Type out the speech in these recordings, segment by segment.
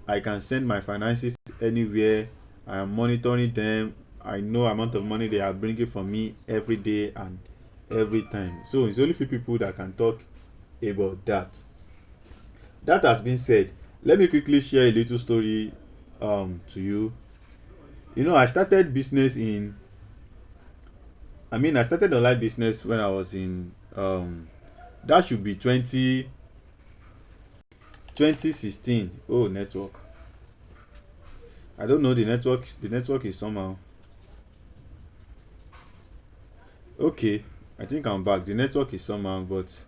I can send my finances anywhere. I am monitoring them. I know amount of money they are bringing for me every day and every time. So it's only few people that can talk about that. That has been said, let me quickly share a little story to you. You know, I started online business when I was in that should be 2016. Oh, network. I don't know, the network is somehow okay. I think I'm back. The network is somehow, but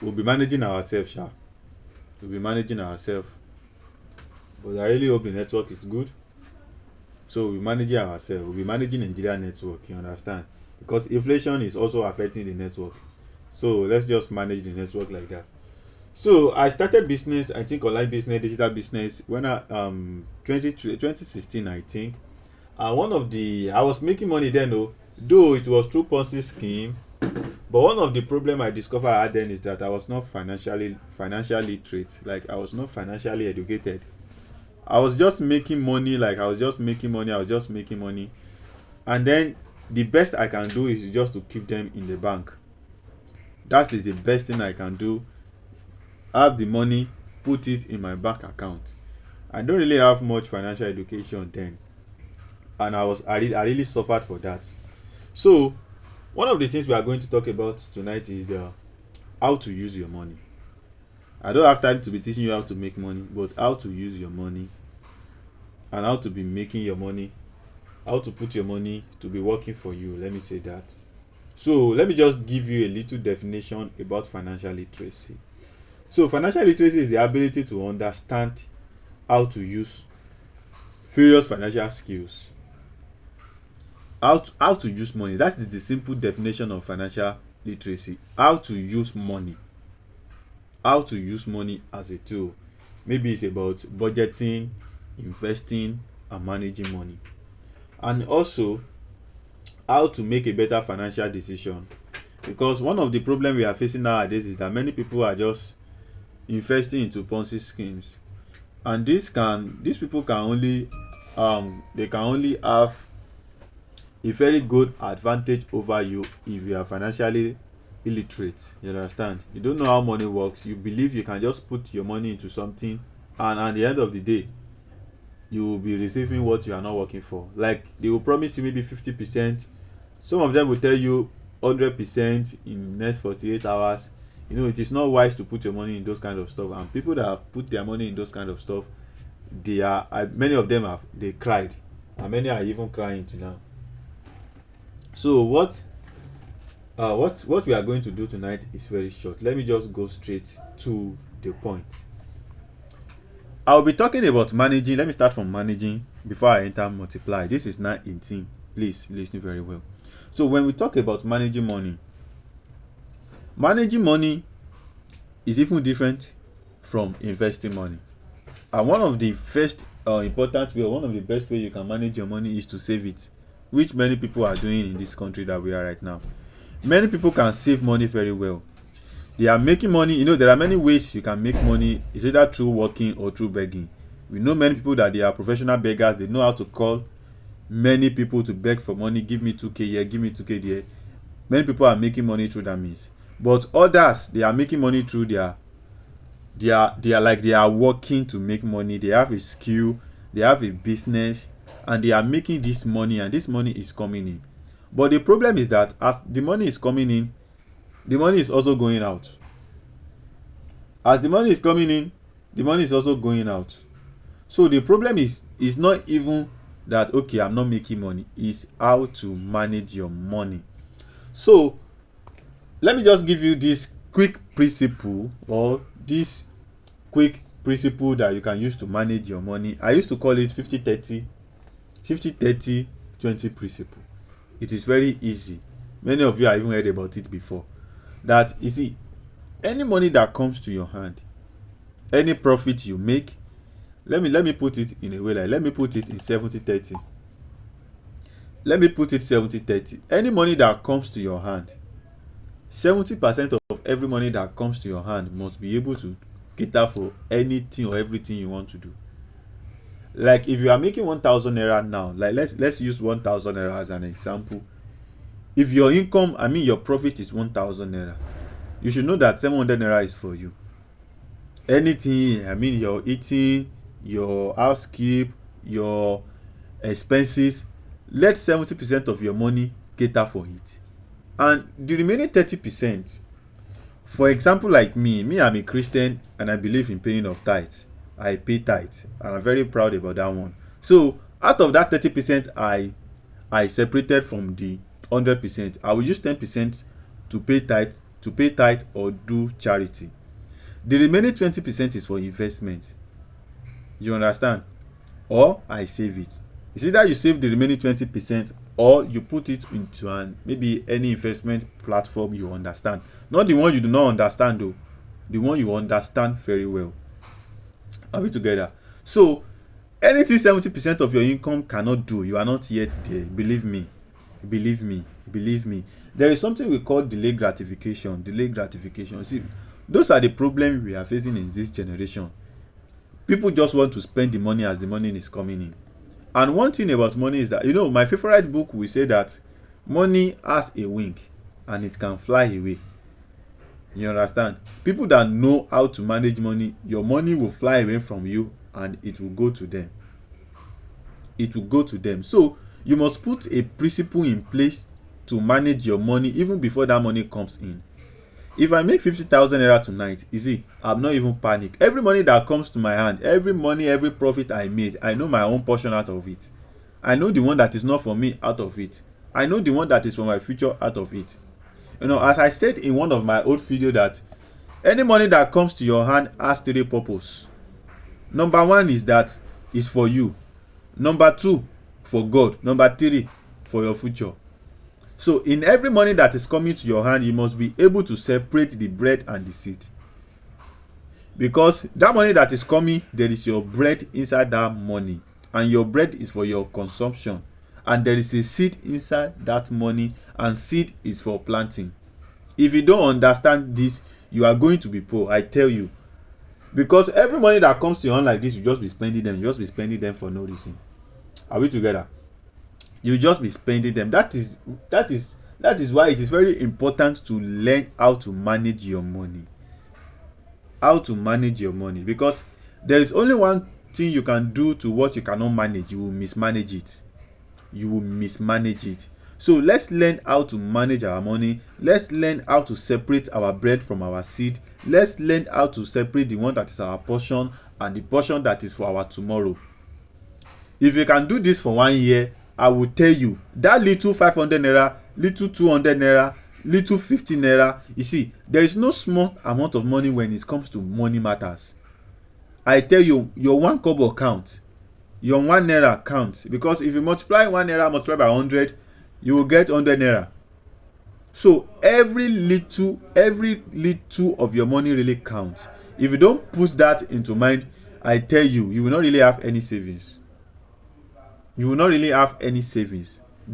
we'll be managing ourselves, sha. We'll be managing ourselves. But I really hope the network is good. So we manage ourselves. We'll be managing Nigeria network, you understand? Because inflation is also affecting the network. So let's just manage the network like that. So I started business, I think online business, digital business when I 2016, I think. And one of the I was making money then, though it was through Ponzi scheme. But one of the problem I discovered I had then is that I was not financially literate. Like I was not financially educated. I was just making money, like I was just making money, I was just making money. And then the best I can do is just to keep them in the bank. That is the best thing I can do. Have the money, put it in my bank account. I don't really have much financial education then. And I really suffered for that. So one of the things we are going to talk about tonight is the how to use your money. I don't have time to be teaching you how to make money, but how to use your money and how to be making your money, how to put your money to be working for you. Let me say that. So let me just give you a little definition about financial literacy. So financial literacy is the ability to understand how to use various financial skills. How to use money. That is the simple definition of financial literacy. How to use money. How to use money as a tool. Maybe it's about budgeting, investing, and managing money. And also how to make a better financial decision. Because one of the problem we are facing nowadays is that many people are just investing into Ponzi schemes. And these people can only they can only have a very good advantage over you if you are financially illiterate. You understand? You don't know how money works. You believe you can just put your money into something, and at the end of the day you will be receiving what you are not working for. Like they will promise you maybe 50%. Some of them will tell you 100% in next 48 hours. You know, it is not wise to put your money in those kind of stuff. And people that have put their money in those kind of stuff, many of them have they cried, and many are even crying to now. So what we are going to do tonight is very short. Let me just go straight to the point. I'll be talking about managing. Let me start from managing before I enter multiply. This is not 18. Please listen very well. So when we talk about managing money is even different from investing money. And one of the first important way, one of the best way you can manage your money is to save it, which many people are doing in this country that we are right now. Many people can save money very well. They are making money. You know, there are many ways you can make money. It's either through working or through begging. We know many people that they are professional beggars. They know how to call many people to beg for money. Give me 2k here, give me 2k there. Many people are making money through that means. But others, they are making money through they are working to make money. They have a skill, they have a business, and they are making this money, and this money is coming in. But the problem is that as the money is coming in, the money is also going out. As the money is coming in, the money is also going out. So the problem is not even that okay, I'm not making money, is how to manage your money. So let me just give you this quick principle, or this quick principle that you can use to manage your money. I used to call it 50-30 principle. It is very easy. Many of you have even heard about it before. That you see, any money that comes to your hand, any profit you make, let me put it in a way, like let me put it in 70-30. Let me put it 70-30. Any money that comes to your hand, 70% of every money that comes to your hand must be able to cater for anything or everything you want to do. Like if you are making 1,000 naira now, like let's use 1,000 naira as an example. If your income, I mean your profit is 1,000 naira, you should know that 700 naira is for you. Anything, I mean your eating, your house keep, your expenses, let 70% of your money cater for it, and the remaining 30%, for example, like me I'm a Christian and I believe in paying of tithes. I pay tithes and I'm very proud about that one. So out of that 30%, I separated from the 100%. I will use 10% to pay tithe or do charity. The remaining 20% is for investment. You understand? Or I save it. It's either you save the remaining 20% or you put it into maybe any investment platform you understand. Not the one you do not understand though. The one you understand very well. Are we together? So anything 70% of your income cannot do, you are not yet there. Believe me. There is something we call delay gratification. See, those are the problems we are facing in this generation. People just want to spend the money as the money is coming in. And one thing about money is that, my favorite book will say that money has a wing and it can fly away. You understand? People that know how to manage money, your money will fly away from you and it will go to them. So you must put a principle in place to manage your money even before that money comes in. If I make 50,000 naira tonight, I'm not even panic. Every money that comes to my hand, every profit I made, I know my own portion out of it. I know the one that is not for me out of it. I know the one that is for my future out of it. As I said in one of my old videos, that any money that comes to your hand has three purposes. Number one is that is for you. Number two, for God. Number three, for your future. So in every money that is coming to your hand, you must be able to separate the bread and the seed. Because that money that is coming, there is your bread inside that money. And your bread is for your consumption. And there is a seed inside that money, and seed is for planting. If you don't understand this, you are going to be poor, I tell you. Because every money that comes to your hand like this, you just be spending them for no reason. Are we together? You just be spending them. That is why it is very important to learn how to manage your money. Because there is only one thing you can do to what you cannot manage. You will mismanage it. So let's learn how to manage our money. Let's learn how to separate our bread from our seed. Let's learn how to separate the one that is our portion and the portion that is for our tomorrow. If you can do this for 1 year, I will tell you that little 500 naira, little 200 naira, little 50 naira, there is no small amount of money when it comes to money matters. I tell you, your 1 kobo count, your 1 naira counts, because if you multiply 1 naira multiplied by 100, you will get 100 naira. So every little of your money really counts. If you don't put that into mind, I tell you, you will not really have any savings.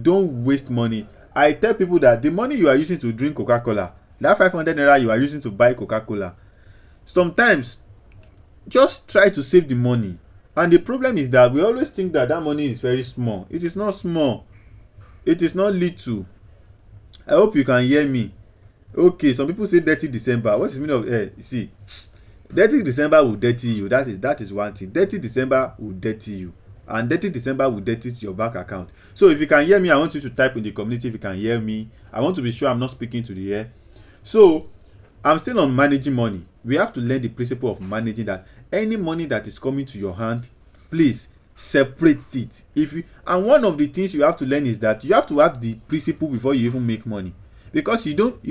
Don't waste money. I tell people that the money you are using to drink Coca-Cola, that 500 naira you are using to buy Coca-Cola, sometimes just try to save the money. And the problem is that we always think that money is very small. It is not small. It is not little. I hope you can hear me. Okay, some people say dirty December. What is the meaning of dirty December will dirty you. That is one thing. Dirty December will dirty you. And dirty December will dirty your bank account. So if you can hear me, I want you to type in the community if you can hear me. I want to be sure I'm not speaking to the air. So I'm still on managing money. We have to learn the principle of managing that. Any money that is coming to your hand, please separate it. And one of the things you have to learn is that you have to have the principle before you even make money. Because you don't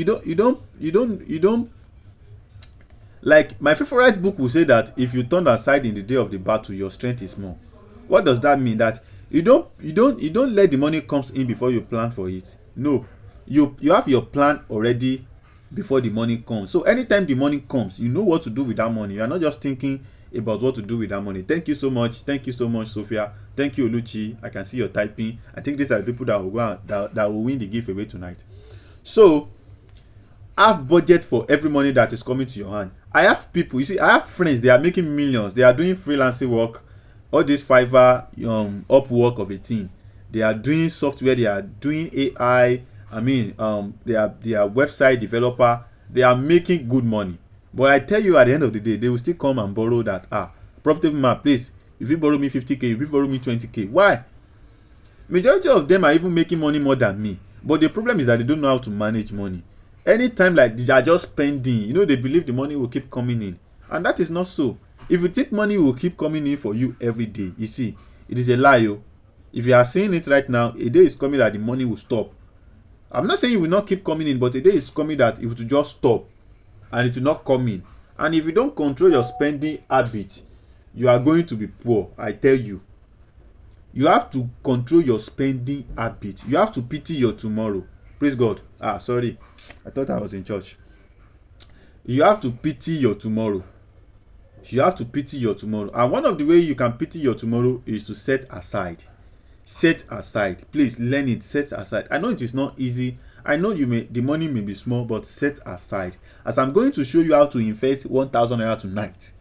like my favorite book will say that if you turn aside in the day of the battle, your strength is small. What does that mean? That you don't let the money comes in before you plan for it. No, you have your plan already before the money comes. So anytime the money comes, you know what to do with that money. You are not just thinking about what to do with that money. Thank you so much, Sophia. Thank you, Oluchi. I can see you're typing. I think these are the people that will win the giveaway tonight. So have budget for every money that is coming to your hand. I have people, I have friends, they are making millions, they are doing freelancing work, all this Fiverr, Upwork of a thing, they are doing software, they are doing AI. I mean, they are website developer. They are making good money. But I tell you, at the end of the day, they will still come and borrow that. Profitable man, please, if you borrow me 50k, if you borrow me 20k, why? Majority of them are even making money more than me. But the problem is that they don't know how to manage money. Anytime like they are just spending, they believe the money will keep coming in, and that is not so. If you think money will keep coming in for you every day, you see, it is a lie. If you are seeing it right now, a day is coming that the money will stop. I'm not saying it will not keep coming in, but a day is coming that it will just stop and it will not come in. And if you don't control your spending habit, you are going to be poor. I tell you, you have to control your spending habit. You have to pity your tomorrow. Praise God. Sorry, I thought I was in church. You have to pity your tomorrow. You have to pity your tomorrow. And one of the ways you can pity your tomorrow is to set aside. Set aside. Please learn it. Set aside. I know it is not easy. I know the money may be small, but set aside. As I'm going to show you how to invest 1,000 naira tonight,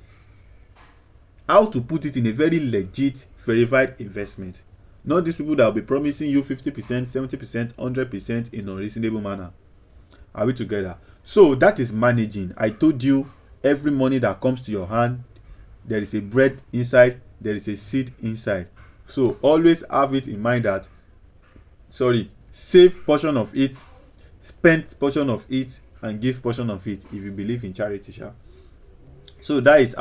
how to put it in a very legit, verified investment. Not these people that will be promising you 50%, 70%, 100% in a reasonable manner. Are we together? So that is managing. I told you, every money that comes to your hand, there is a bread inside, there is a seed inside. So always have it in mind that, save portion of it, spend portion of it, and give portion of it if you believe in charity. So that is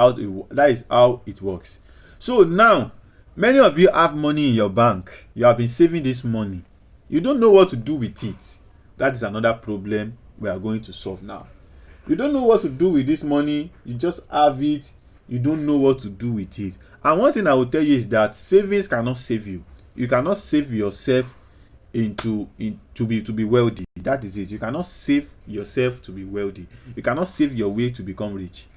how it works. So now, many of you have money in your bank. You have been saving this money. You don't know what to do with it. That is another problem we are going to solve now. You don't know what to do with this money. You just have it. You don't know what to do with it. And one thing I will tell you is that savings cannot save you. You cannot save yourself to be wealthy. That is it. You cannot save yourself to be wealthy. You cannot save your way to become rich.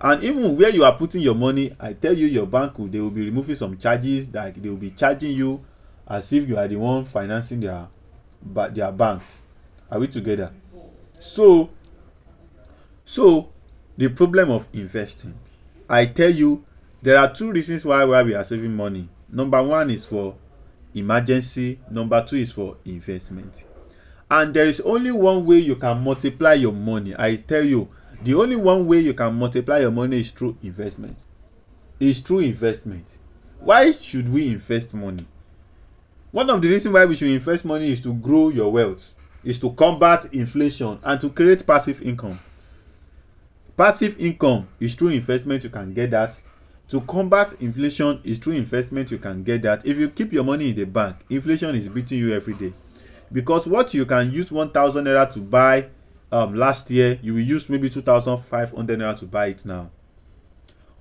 And even where you are putting your money, I tell you, your bank they will be removing some charges, like they will be charging you as if you are the one financing their banks. Are we together? So the problem of investing, I tell you, there are two reasons why we are saving money. Number one is for emergency. Number two is for investment. And there is only one way you can multiply your money. I tell you, the only one way you can multiply your money is through investment. It's through investment. Why should we invest money? One of the reasons why we should invest money is to grow your wealth, is to combat inflation, and to create passive income. Passive income is through investment you can get that. To combat inflation is through investment you can get that. If you keep your money in the bank, inflation is beating you every day. Because what you can use 1,000 naira to buy last year, you will use maybe 2,500 naira to buy it now.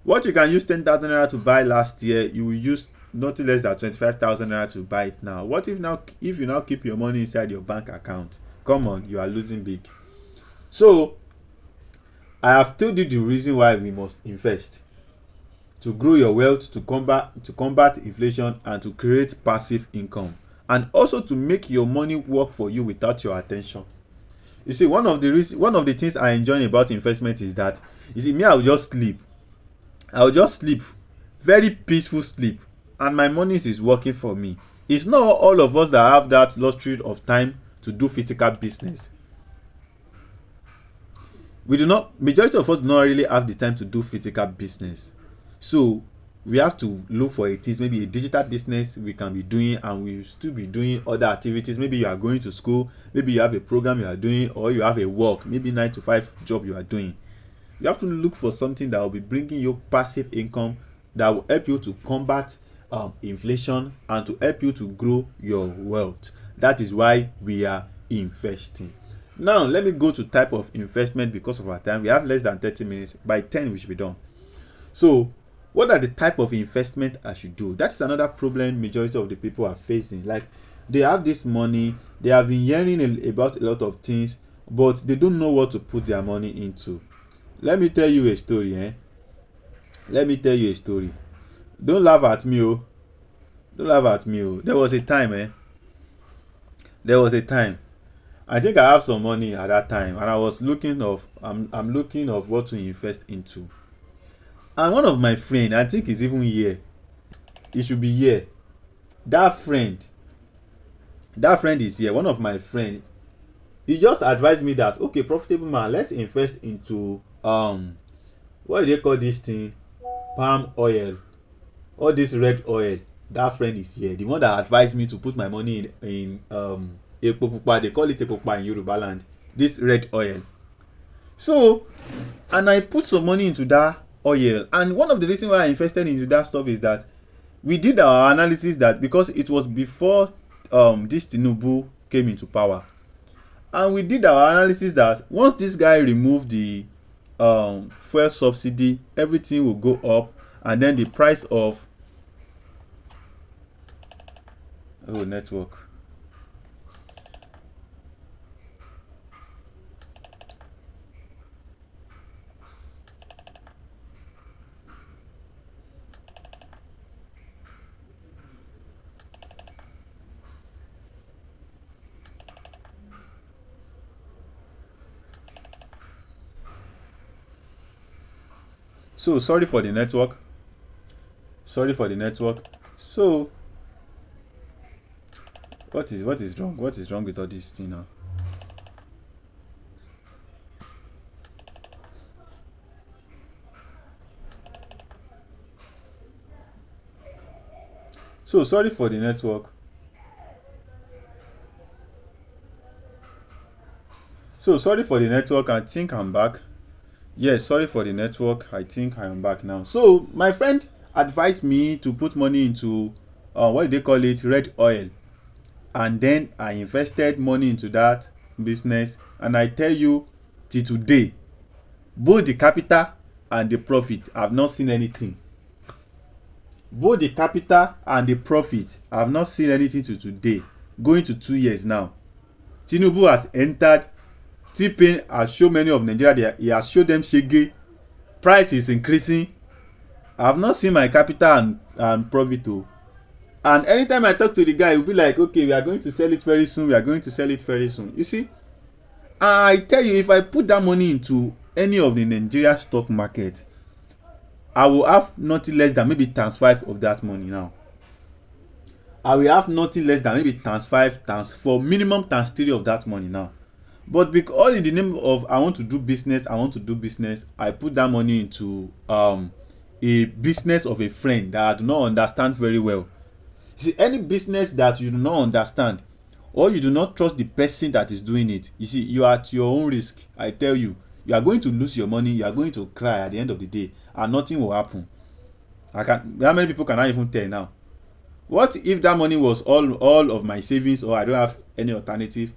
What you can use 10,000 naira to buy last year, you will use nothing less than 25,000 naira to buy it now. What if you now keep your money inside your bank account? Come on, you are losing big. So I have told you the reason why we must invest: to grow your wealth, to combat inflation, and to create passive income, and also to make your money work for you without your attention. You see, one of the things I enjoy about investment is that, you see, me, I will just sleep, very peaceful sleep, and my money is working for me. It's not all of us that have that luxury of time to do physical business. Majority of us do not really have the time to do physical business. So we have to look for maybe a digital business we can be doing, and we will still be doing other activities. Maybe you are going to school, maybe you have a program you are doing, or you have a work, maybe 9 to 5 job you are doing. You have to look for something that will be bringing you passive income, that will help you to combat inflation, and to help you to grow your wealth. That is why we are investing. Now let me go to type of investment because of our time. We have less than 30 minutes. By 10 we should be done. So what are the type of investment I should do? That's another problem majority of the people are facing. Like, they have this money, they have been hearing about a lot of things, but they don't know what to put their money into. Let me tell you a story. Let me tell you a story. Don't laugh at me, oh. Don't laugh at me, oh. There was a time. I think I have some money at that time, and I was looking I'm looking of what to invest into. And one of my friends, I think he's even here, he should be here. that friend that friend is here. One of my friend, he just advised me that, okay, profitable man, let's invest into what do they call this thing, palm oil, all this red oil. That friend is here, the one that advised me to put my money in epo pupa. They call it epo pupa in Yoruba land, this red oil. So, and I put some money into that oil, and one of the reasons why I invested into that stuff is that we did our analysis, that because it was before this Tinubu came into power, and we did our analysis that once this guy removed the fuel subsidy, everything will go up, and then the price of network. So sorry for the network. So what is wrong? What is wrong with all this thing now? So sorry for the network. I think I'm back. Yes, sorry for the network. I think I am back now. So my friend advised me to put money into what do they call it, red oil, and then I invested money into that business, and I tell you, till today, both the capital and the profit, I've not seen anything. Both the capital and the profit, I've not seen anything till today, going to 2 years now. Tinubu has entered. T-Pain has shown many of Nigeria, he has showed them shege. Price is increasing. I have not seen my capital and profit o. And anytime I talk to the guy, he will be like, okay, we are going to sell it very soon. You see, I tell you, if I put that money into any of the Nigeria stock market, I will have nothing less than maybe times 5 of that money now. I will have nothing less than maybe times 5, times 4, minimum times 3 of that money now. But because all in the name of I want to do business, I put that money into a business of a friend that I do not understand very well. You see, any business that you do not understand, or you do not trust the person that is doing it, you see, you are at your own risk. I tell you, you are going to lose your money, you are going to cry at the end of the day, and nothing will happen. How many people can I even tell now? What if that money was all of my savings, or I don't have any alternative?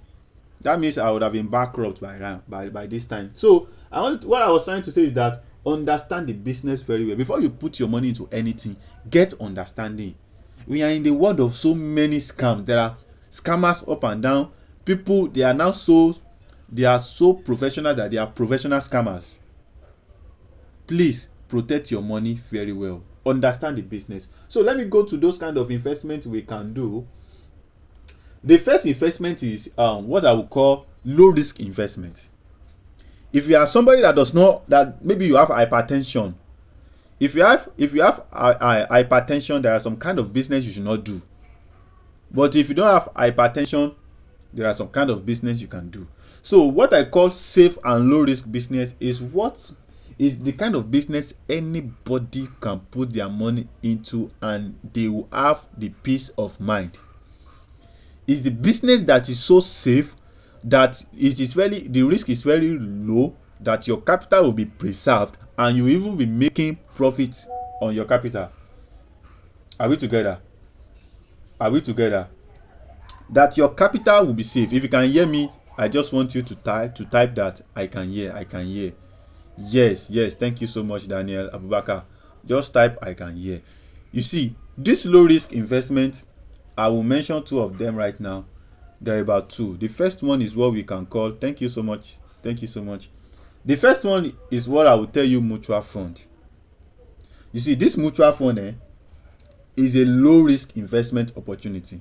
That means I would have been bankrupt by this time. So what I was trying to say is that understand the business very well before you put your money into anything. Get understanding. We are in the world of so many scams. There are scammers up and down. People, they are so professional that they are professional scammers. Please protect your money very well. Understand the business. So let me go to those kind of investments we can do. The first investment is what I would call low risk investment. If you are somebody that maybe you have hypertension, if you have hypertension, there are some kind of business you should not do. But if you don't have hypertension, there are some kind of business you can do. So what I call safe and low risk business is the kind of business anybody can put their money into and they will have the peace of mind. It's the business that is so safe that the risk is very low, that your capital will be preserved and you even be making profit on your capital. Are we together? That your capital will be safe. If you can hear me, I just want you to type that I can hear. Yes, thank you so much, Daniel Abubakar. Just type I can hear. You see, this low risk investment, I will mention 2 of them right now. There are about 2. The first one is what we can call, thank you so much. The first one is what I will tell you, mutual fund. You see, this mutual fund is a low risk investment opportunity.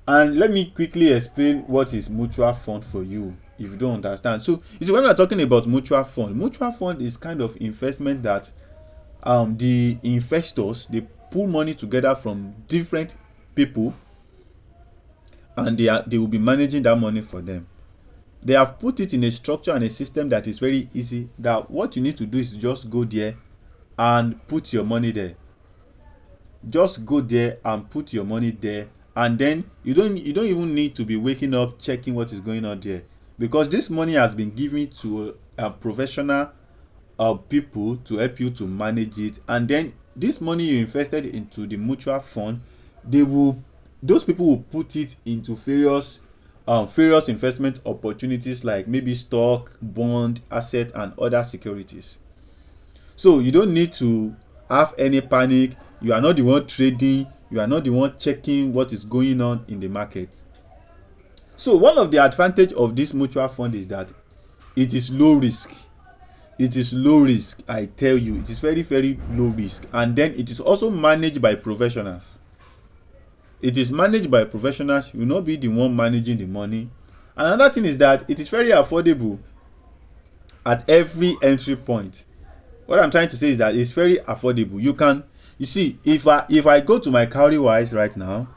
And let me quickly explain what is mutual fund for you if you don't understand. So you see, when we are talking about mutual fund is kind of investment that the investors, they pull money together from different people, and they will be managing that money for them. They have put it in a structure and a system that is very easy, that what you need to do is just go there and put your money there. Just go there and put your money there, and then you don't even need to be waking up checking what is going on there, because this money has been given to a professional people to help you to manage it. And then this money you invested into the mutual fund, those people will put it into various investment opportunities, like maybe stock, bond, asset, and other securities. So you don't need to have any panic. You are not the one trading, you are not the one checking what is going on in the market. So one of the advantage of this mutual fund is that it is low risk. It is low risk, I tell you. It is very, very low risk. And then it is also managed by professionals. It is managed by professionals. You will not be the one managing the money. Another thing is that it is very affordable at every entry point. What I'm trying to say is that it's very affordable. You see, if I go to my Cowrywise right now,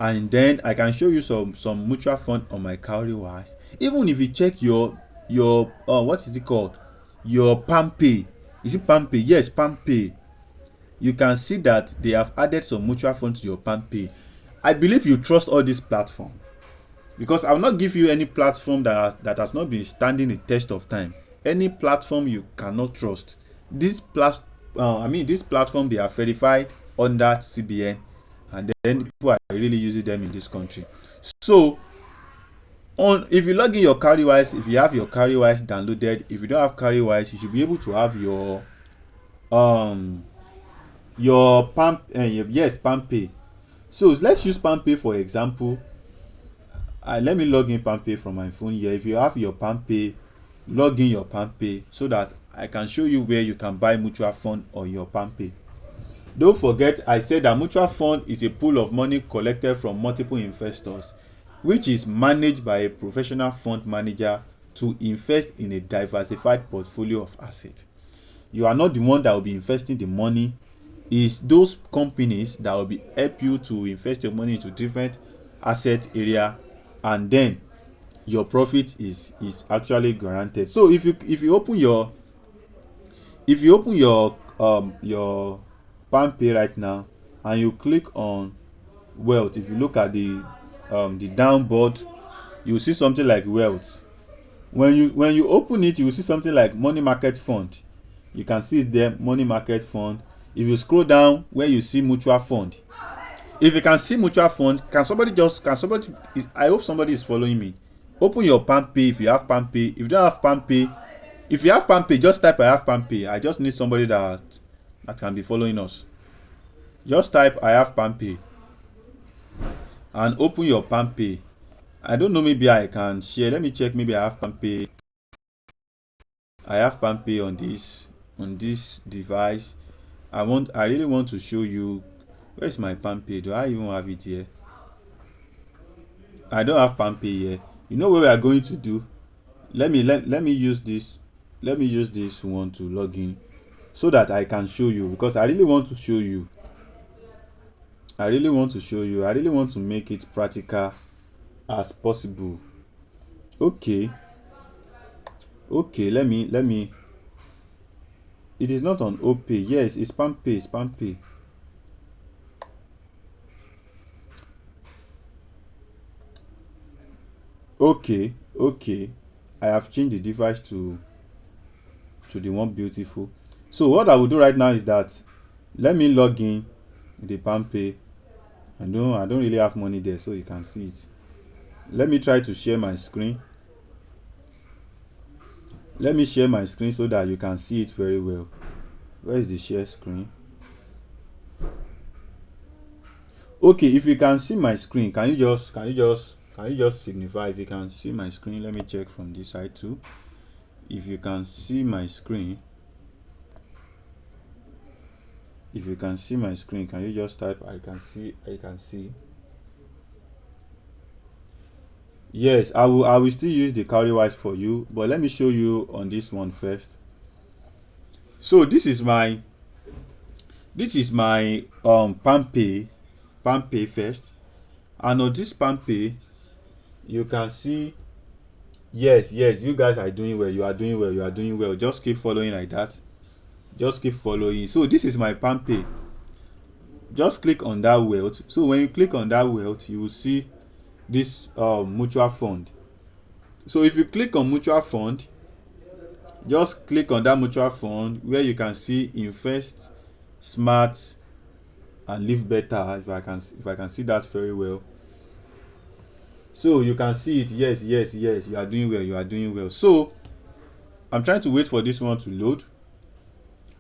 and then I can show you some mutual fund on my Cowrywise. Even if you check your what is it called, your PalmPay. Is it PalmPay? Yes, PalmPay. You can see that they have added some mutual fund to your PalmPay. I believe you trust all this platform, because I will not give you any platform that has not been standing the test of time. Any platform you cannot trust. This platform, they are verified under CBN, and then people are really using them in this country. So if you log in your Cowrywise, if you have your Cowrywise downloaded, if you don't have Cowrywise, you should be able to have your PalmPay. So let's use PalmPay for example. Let me log in PalmPay from my phone here. If you have your PalmPay, log in your PalmPay so that I can show you where you can buy mutual fund on your PalmPay. Don't forget, I said that mutual fund is a pool of money collected from multiple investors, which is managed by a professional fund manager to invest in a diversified portfolio of assets. You are not the one that will be investing the money. It's those companies that will be help you to invest your money into different asset area, and then your profit is actually guaranteed. So if you open your PalmPay right now and you click on wealth, if you look at the downboard, you see something like wealth. When you open it, you will see something like money market fund. You can see there, money market fund. If you scroll down where you see mutual fund, if you can see mutual fund, I hope somebody is following me. Open your PalmPay if you have PalmPay. If you don't have PalmPay, if you have PalmPay, just type I have PalmPay. I just need somebody that can be following us. Just type I have PalmPay and open your PalmPay. I don't know, maybe I can share. Let me check. Maybe I have PalmPay. I have PalmPay on this device. I really want to show you. Where is my PalmPay? Do I even have it here? I don't have PalmPay here. You know what we are going to do? Let me use this. Let me use this one to log in so that I can show you, because I really want to show you. I really want to make it practical as possible. Okay, let me. It is not on OPay. Yes, it's PalmPay. Okay. I have changed the device to the one beautiful. So what I will do right now is that let me log in the PalmPay. I don't really have money there, so you can see it. Let me try to share my screen. Let me share my screen so that you can see it very well. Where is the share screen? Okay, if you can see my screen, can you just signify if you can see my screen? Let me check from this side too. If you can see my screen, can you just type I can see. Yes, I will still use the Cowrywise for you, but let me show you on this one first. So this is my This is my palmpay first, and on this palmpay you can see, yes, you guys are doing well, you are doing well. Just keep following like that, just keep following. So this is my palmpay. Just click on that wealth. So when you click on that wealth, you will see this mutual fund. So if you click on mutual fund, just click on that mutual fund where you can see invest smart and live better. If I can see that very well, so you can see it. Yes, you are doing well. So I'm trying to wait for this one to load.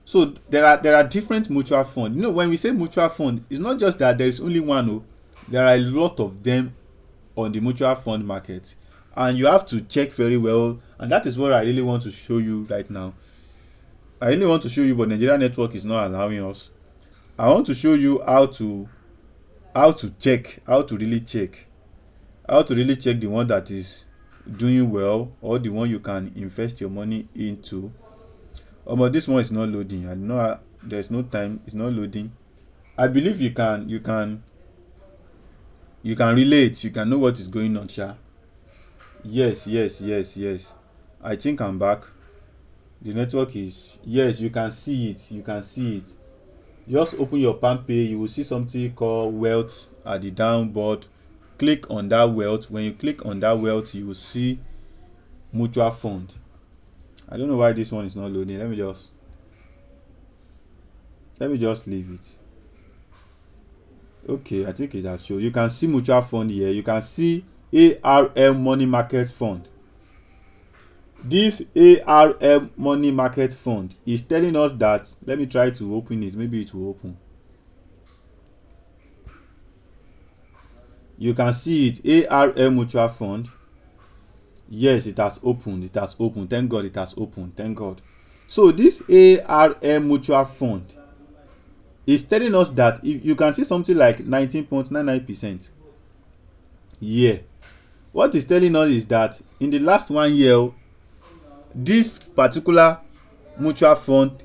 So there are different mutual funds. You know, when we say mutual fund, it's not just that there is only one. Oh, there are a lot of them on the mutual fund market, and you have to check very well. And that is what I really want to show you right now. I really want to show you, but Nigeria network is not allowing us. I want to show you how to check, how to really check the one that is doing well, or the one you can invest your money into. But this one is not loading. I know there's no time. It's not loading. I believe you can relate. You can know what is going on, sha. Yes. I think I'm back. The network is, yes, you can see it. Just open your palmpay. You will see something called wealth at the downboard. Click on that wealth. When you click on that wealth, you will see mutual fund. I don't know why this one is not loading. Let me just leave it. Okay, I think it has shown. You can see mutual fund here. You can see ARM money market fund. This ARM money market fund is telling us that, let me try to open it. Maybe it will open. You can see it, ARM mutual fund. Yes, it has opened. Thank God it has opened. Thank God. So this ARM mutual fund is telling us that if you can see something like 19.99%. Yeah. What it's telling us is that in the last 1 year, this particular mutual fund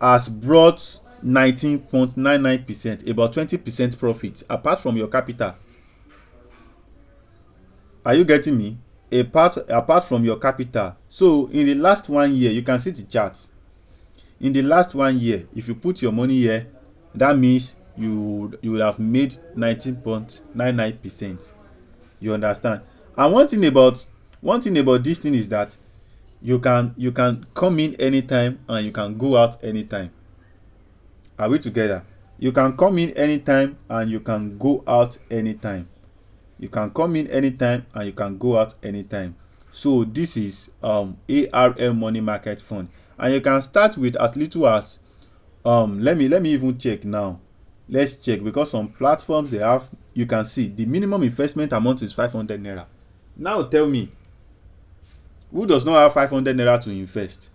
has brought 19.99%, about 20% profit apart from your capital. Are you getting me? Apart from your capital. So in the last 1 year, you can see the charts. In the last 1 year, if you put your money here, that means you would have made 19.99%. You understand? And one thing about this thing is that you can come in anytime and you can go out anytime. Are we together? You can come in anytime and you can go out anytime. You can come in anytime and you can go out anytime. So this is ARM money market fund, and you can start with as little as let me even check now. Let's check, because some platforms they have, you can see the minimum investment amount is 500 naira. Now tell me, who does not have 500 naira to invest?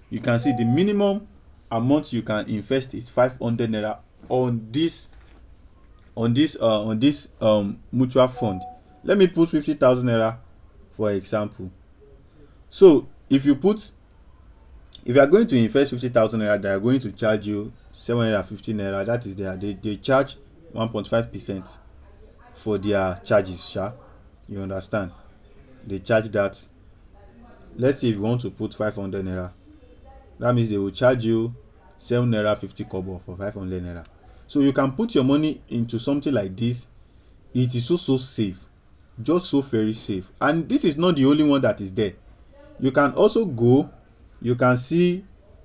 You can see the minimum amount you can invest is 500 naira on this mutual fund. Let me put 50,000 naira for example. So if you are going to invest 50,000 naira, they are going to charge you 750 naira. That is they charge 1.5% for their charges, sha. You understand? They charge that. Let's say if you want to put 500 naira, that means they will charge you 7 naira 50 kobo for 500 naira. So you can put your money into something like this. It is so safe, just so very safe. And this is not the only one that is there. You can also go, you can see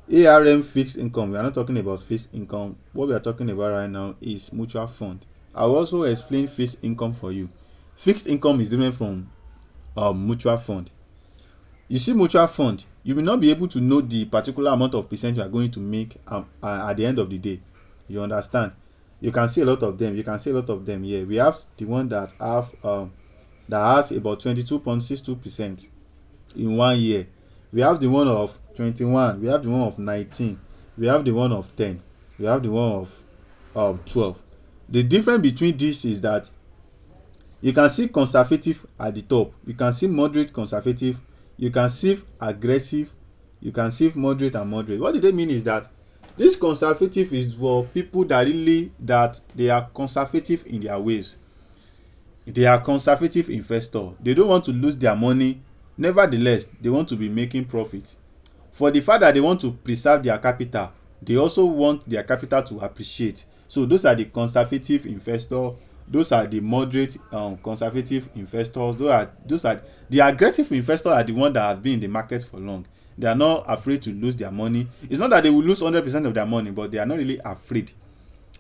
ARM fixed income. We are not talking about fixed income. What we are talking about right now is mutual fund. I will also explain fixed income for you. Fixed income is different from mutual fund. You see, mutual fund, you will not be able to know the particular amount of percent you are going to make at the end of the day. You understand? You can see a lot of them. Here we have the one that has about 22.62% in 1 year. We have the one of 21. We have the one of 19. We have the one of 10. We have the one of 12. The difference between this is that you can see conservative at the top. You can see moderate, conservative. You can see aggressive. You can see moderate and moderate. What do they mean is that This conservative is for people that they are conservative in their ways. They are conservative investor. They don't want to lose their money. Nevertheless, they want to be making profit. For the fact that they want to preserve their capital, they also want their capital to appreciate. So those are the conservative investor. Those are the moderate conservative investors. Those are the aggressive investors are the ones that have been in the market for long. They are not afraid to lose their money. It's not that they will lose 100% of their money, but they are not really afraid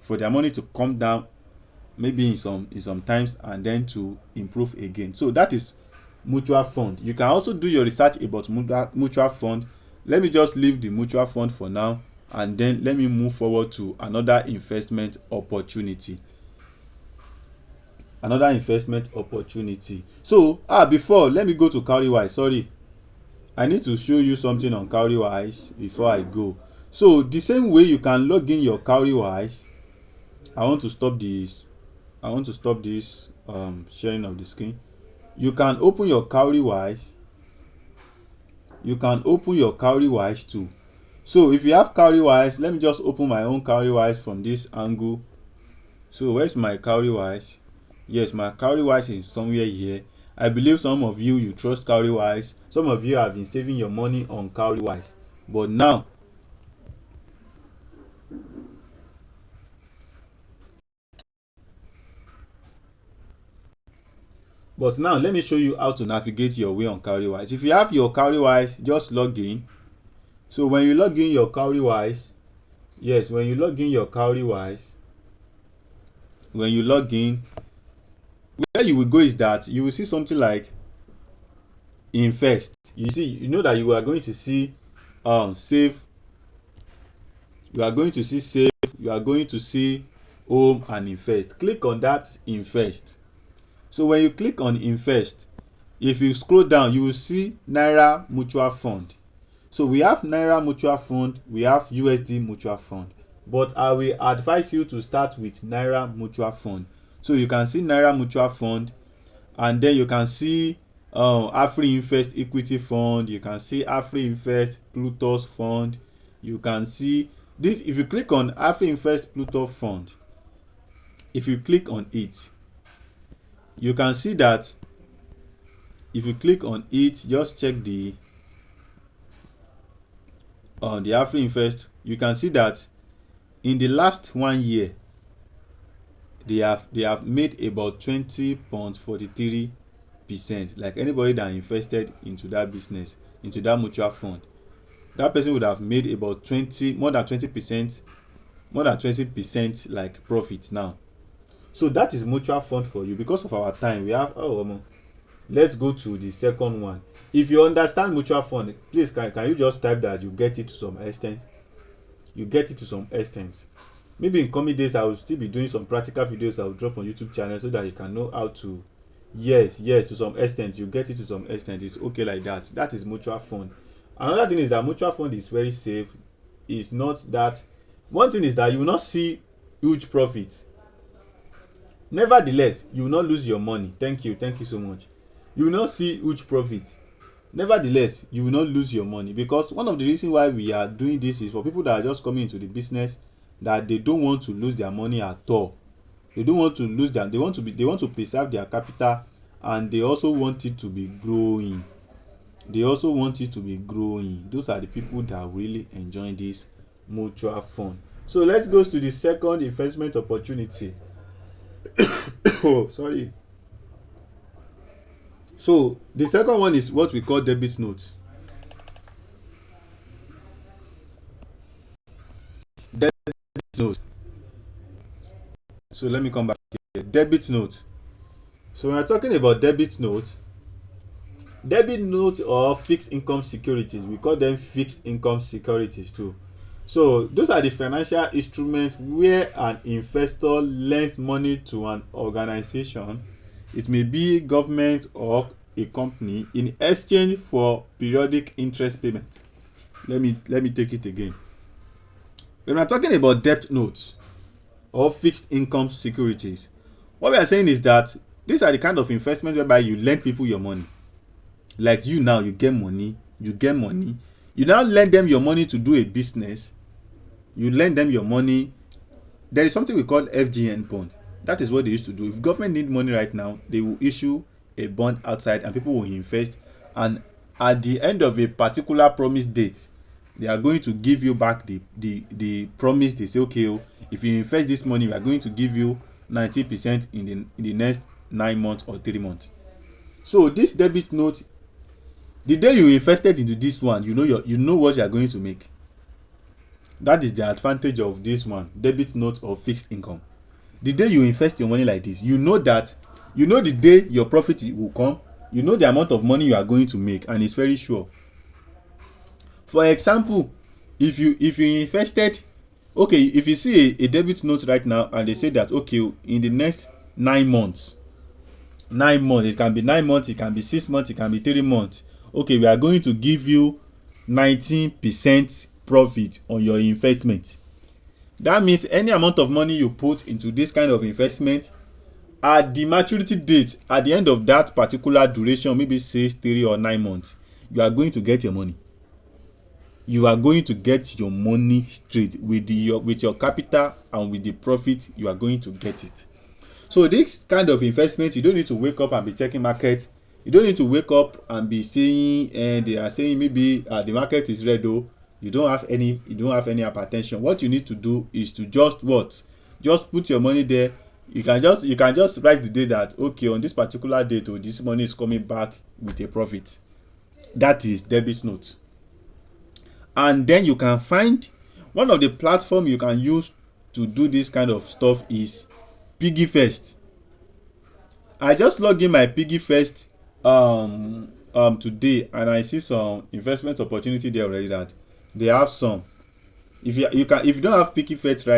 for their money to come down maybe in some times and then to improve again. So that is mutual fund. You can also do your research about mutual fund. Let me just leave the mutual fund for now, and then let me move forward to another investment opportunity. So before, let me go to Cowrywise. Sorry, I need to show you something on Cowrywise before I go. So the same way you can log in your Cowrywise. I want to stop this sharing of the screen. You can open your Cowrywise. Too. So if you have Cowrywise, let me just open my own Cowrywise from this angle. So where's my Cowrywise? Yes, my Cowrywise is somewhere here. I believe some of you trust Cowrywise. Some of you have been saving your money on Cowrywise, but now let me show you how to navigate your way on Cowrywise. If you have your Cowrywise, just log in. So when you log in your Cowrywise, when you log in, where you will go is that you will see something like invest. You know that you are going to see save. You are going to see save. You are going to see home and invest. Click on that invest. So when you click on invest, if you scroll down, you will see Naira Mutual Fund. So we have Naira Mutual Fund, we have USD Mutual Fund, but I will advise you to start with Naira Mutual Fund. So you can see Naira Mutual Fund, and then you can see AfriInvest Equity Fund. You can see AfriInvest Plutus Fund. You can see this. If you click on AfriInvest Plutus Fund, if you click on it, you can see that if you click on it, just check the AfriInvest, you can see that in the last 1 year they have made about 20.43%. Like anybody that invested into that business, into that mutual fund, that person would have made about more than 20% like profit now. So that is mutual fund for you. Because of our time, we have let's go to the second one. If you understand mutual fund, please can you just type that you get it to some extent. Maybe in coming days I will still be doing some practical videos I will drop on YouTube channel, so that you can know how to. Yes, to some extent you get it to some extent. It's okay like that. That is mutual fund. Another thing is that mutual fund is very safe. It's not that. One thing is that you will not see huge profits. Nevertheless, you will not lose your money. Thank you so much. You will not see huge profit. Nevertheless, you will not lose your money, because one of the reasons why we are doing this is for people that are just coming into the business, that they don't want to lose their money at all. They don't want to lose them. They want to preserve their capital, and they also want it to be growing. Those are the people that really enjoy this mutual fund. So let's go to the second investment opportunity. Sorry. So the second one is what we call debit notes. So let me come back here. Debit note. So when we're talking about debit notes or fixed income securities, we call them fixed income securities too. So those are the financial instruments where an investor lends money to an organization. It may be government or a company in exchange for periodic interest payments. Let me take it again. When we are talking about debt notes or fixed income securities, what we are saying is that these are the kind of investment whereby you lend people your money. Like you now, you get money. You now lend them your money to do a business. You lend them your money. There is something we call FGN bond. That is what they used to do. If government need money right now, they will issue a bond outside and people will invest, and at the end of a particular promise date, they are going to give you back the promise. They say, okay, oh, if you invest this money, we are going to give you 90% in the next 9 months or 3 months. So this debit note, the day you invested into this one, you know what you are going to make. That is the advantage of this one, debit note or fixed income. The day you invest your money like this, you know the day your profit will come, you know the amount of money you are going to make, and it's very sure. For example, if you invested, okay, if you see a debit note right now and they say that, okay, in the next 9 months, it can be 9 months, it can be 6 months, it can be 3 months, okay, we are going to give you 19% profit on your investment. That means any amount of money you put into this kind of investment, at the maturity date, at the end of that particular duration, maybe 6, 3 or 9 months, you are going to get your money. You are going to get your money straight with your capital, and with the profit you are going to get it. So this kind of investment, you don't need to wake up and be checking market. You don't need to wake up and be saying, and they are saying maybe the market is red, though. You don't have any hypertension. What you need to do is to just put your money there. You can just write the day that, okay, on this particular date, oh, this money is coming back with a profit. That is debit note. And then you can find one of the platform you can use to do this kind of stuff is PiggyFest. I just logged in my PiggyFest today, and I see some investment opportunity there already that they have some. If you don't have PiggyFest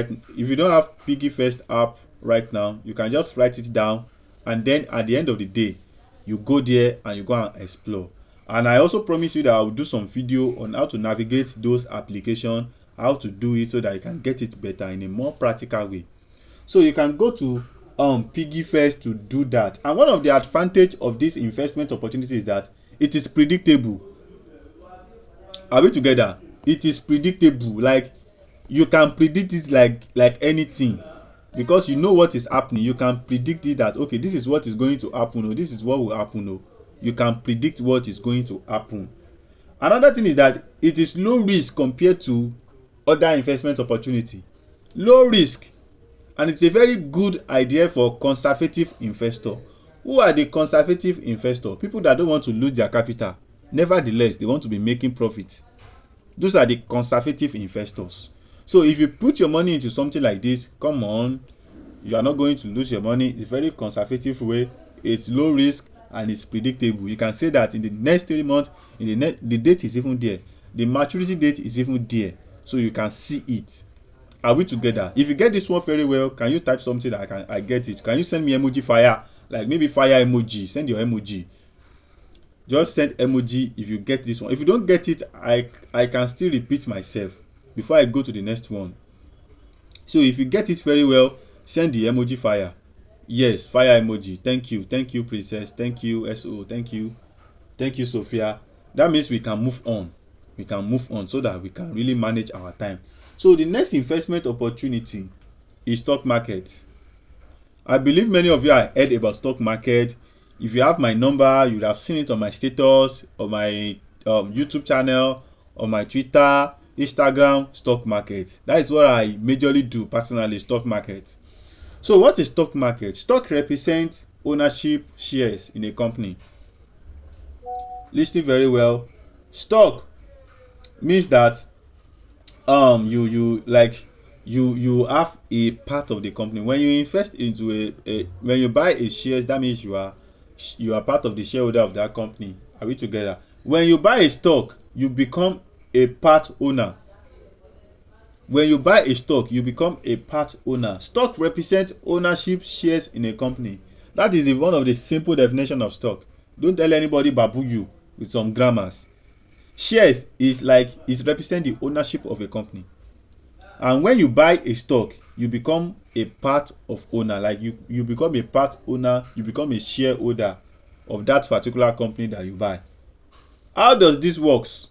app right now, you can just write it down, and then at the end of the day, you go there and you go and explore. And I also promise you that I will do some video on how to navigate those applications, how to do it so that you can get it better in a more practical way. So you can go to PiggyFest to do that. And one of the advantage of this investment opportunity is that it is predictable. Are we together? It is predictable. Like, you can predict it like anything, because you know what is happening. You can predict it that, okay, this is what is going to happen, or this is what will happen. Or you can predict what is going to happen. Another thing is that it is low risk compared to other investment opportunity. Low risk, and it's a very good idea for conservative investor. Who are the conservative investor? People that don't want to lose their capital, nevertheless they want to be making profit. Those are the conservative investors. So if you put your money into something like this, come on, you are not going to lose your money. It's a very conservative way. It's low risk and it's predictable. You can say that in the next 3 months, the date is even there, the maturity date is even there, so you can see it. Are we together? If you get this one very well, can you type something that I get it? Can you send me emoji fire, like maybe fire emoji? Send your emoji. Just send emoji if you get this one. If you don't get it, I can still repeat myself before I go to the next one. So if you get it very well, send the emoji fire. Yes, fire emoji. Thank you Princess, thank you SO, thank you Sophia. That means we can move on so that we can really manage our time. So the next investment opportunity is stock market. I believe many of you have heard about stock market. If you have my number, you would have seen it on my status, on my YouTube channel, on my Twitter, Instagram. Stock market, that is what I majorly do personally. Stock market. So what is stock market? Stock represents ownership shares in a company. Listen very well. Stock means that you have a part of the company. When you invest into when you buy a shares, that means you are part of the shareholder of that company. Are we together? When you buy a stock, you become a part owner. When you buy a stock, you become a part owner. Stock represents ownership shares in a company. That is one of the simple definition of stock. Don't tell anybody babu you with some grammars. Shares is represent the ownership of a company. And when you buy a stock, you become a part of owner. Like you become a part owner, you become a shareholder of that particular company that you buy. How does this works?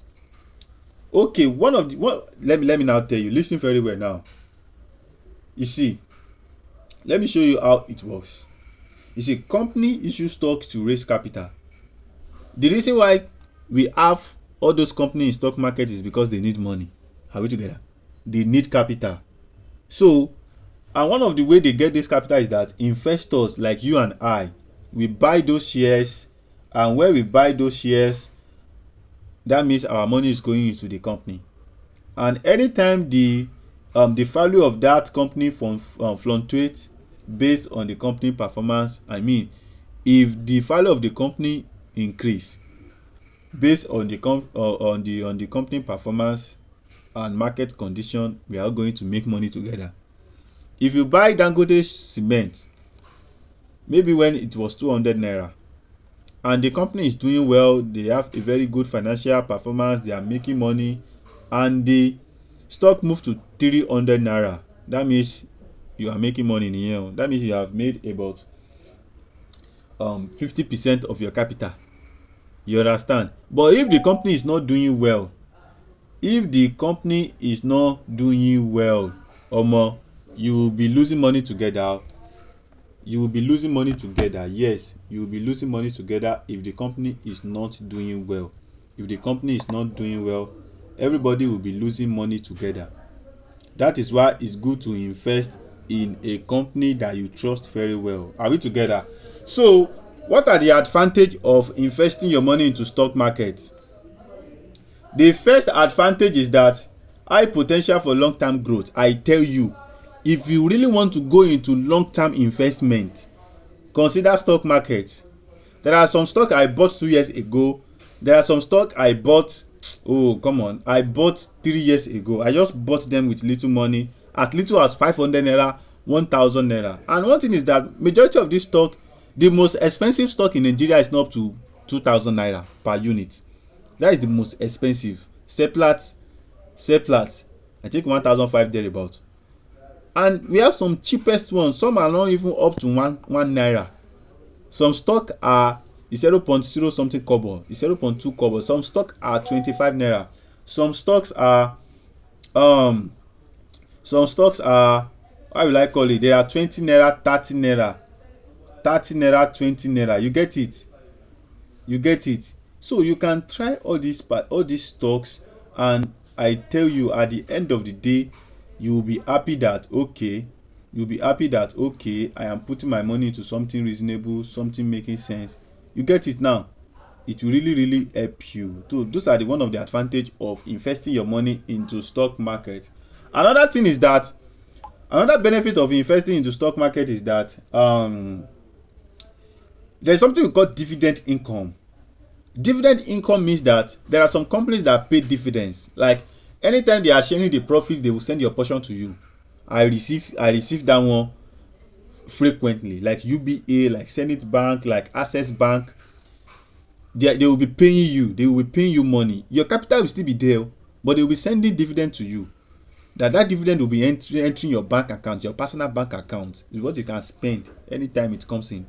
Okay, let me now tell you, listen very well now. You see, let me show you how it works. You see, company issue stock to raise capital. The reason why we have all those companies in stock market is because they need money. Are we together? They need capital. So, and one of the way they get this capital is that investors like you and I, we buy those shares, and when we buy those shares, that means our money is going into the company. And anytime the value of that company fluctuates based on the company performance, I mean, if the value of the company increase based on the company performance and market condition, we are going to make money together. If you buy Dangote cement, maybe when it was 200 naira, and the company is doing well, they have a very good financial performance, they are making money, and the stock move to 300 naira, that means you are making money in a year. That means you have made about 50% of your capital. You understand? But if the company is not doing well, omo, you will be losing money together. Yes, you will be losing money together if the company is not doing well. If the company is not doing well, everybody will be losing money together. That is why it's good to invest in a company that you trust very well. Are we together? So, what are the advantage of investing your money into stock market? The first advantage is that high potential for long-term growth. I tell you, if you really want to go into long-term investment, consider stock market. There are some stock I bought 2 years ago. There are some stock I bought I bought 3 years ago. I just bought them with little money, as little as 500 naira, 1000 naira. And one thing is that majority of this stock, the most expensive stock in Nigeria is not up to 2000 naira per unit. That is the most expensive. Seplat, I think 1005 thereabout. And we have some cheapest ones. Some are not even up to one naira. Some stock are 0.0 something kobo, 0.2 kobo. Some stock are 25 naira. Some stocks are how will I call it? They are 20 naira, 30 naira, 20 naira. You get it. So you can try all these stocks, and I tell you, at the end of the day, you will be happy that okay, I am putting my money into something reasonable, something making sense. You get it now? It will really help you. So those are one of the advantage of investing your money into stock market. Another benefit of investing into stock market is that there is something we call dividend income. Dividend income means that there are some companies that pay dividends. Like anytime they are sharing the profit, they will send your portion to you. I receive that one frequently, like UBA, like Zenith Bank, like Access Bank. They will be paying you money. Your capital will still be there, but they will be sending dividend to you. That dividend will be entering your bank account, your personal bank account. Is what you can spend anytime it comes in.